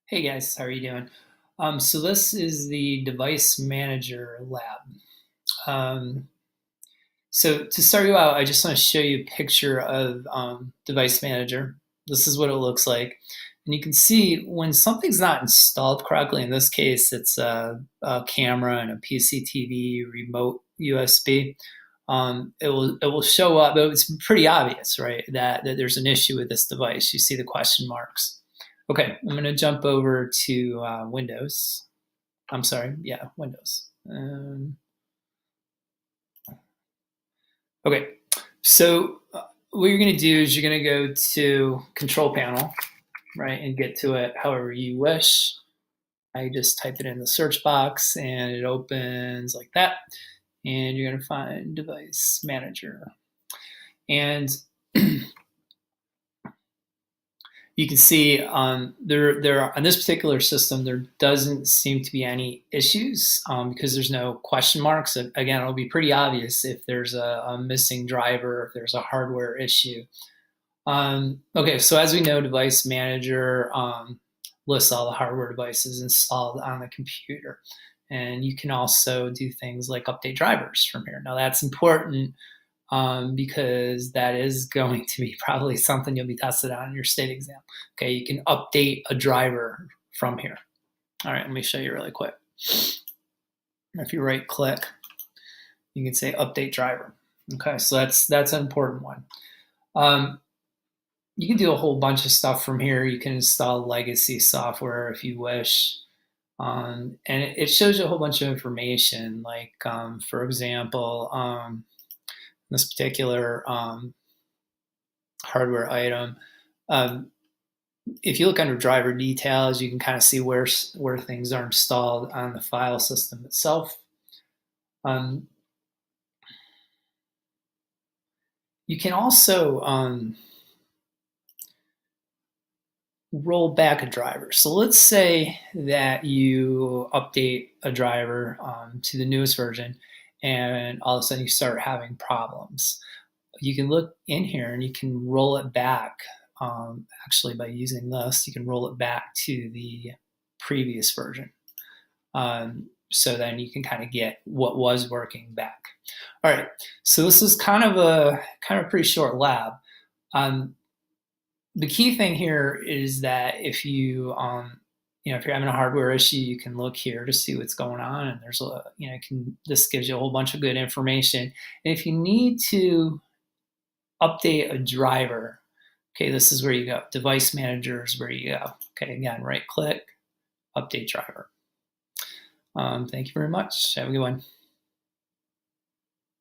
Hey guys, how are you doing? So this is the device manager lab. Um, so to start you out, I just want to show you a picture of device manager. This is what it looks like. And you can see when something's not installed correctly, in this case, it's a camera and a PCTV remote USB. It will show up, but it's pretty obvious, right, that there's an issue with this device. You see the question marks. Okay, I'm going to jump over to Windows. I'm sorry, yeah, Windows. Okay, so what you're going to do is you're going to go to Control Panel, right, and get to it however you wish. I just type it in the search box and it opens like that. And you're going to find Device Manager. And you can see there on this particular system, there doesn't seem to be any issues because there's no question marks. So again, it'll be pretty obvious if there's a missing driver, if there's a hardware issue. Okay, so as we know, Device Manager lists all the hardware devices installed on the computer. And you can also do things like update drivers from here. Now that's important because that is going to be probably something you'll be tested on in your state exam. Okay, you can update a driver from here. All right, let me show you really quick. If you right click, you can say update driver. Okay, so that's an important one. You can do a whole bunch of stuff from here. You can install legacy software if you wish. And it shows you a whole bunch of information, like, for example, this particular hardware item. If you look under driver details, you can kind of see where things are installed on the file system itself. You can also roll back a driver. So let's say that you update a driver to the newest version and all of a sudden you start having problems. You can look in here and you can roll it back. Actually, by using this, you can roll it back to the previous version. So then you can kind of get what was working back. All right, so this is kind of a pretty short lab. The key thing here is that if you if you're having a hardware issue, you can look here to see what's going on, and there's this gives you a whole bunch of good information. And if you need to update a driver, okay, this is where you go. Device Manager is where you go. Okay, again, right click, update driver. Thank you very much. Have a good one.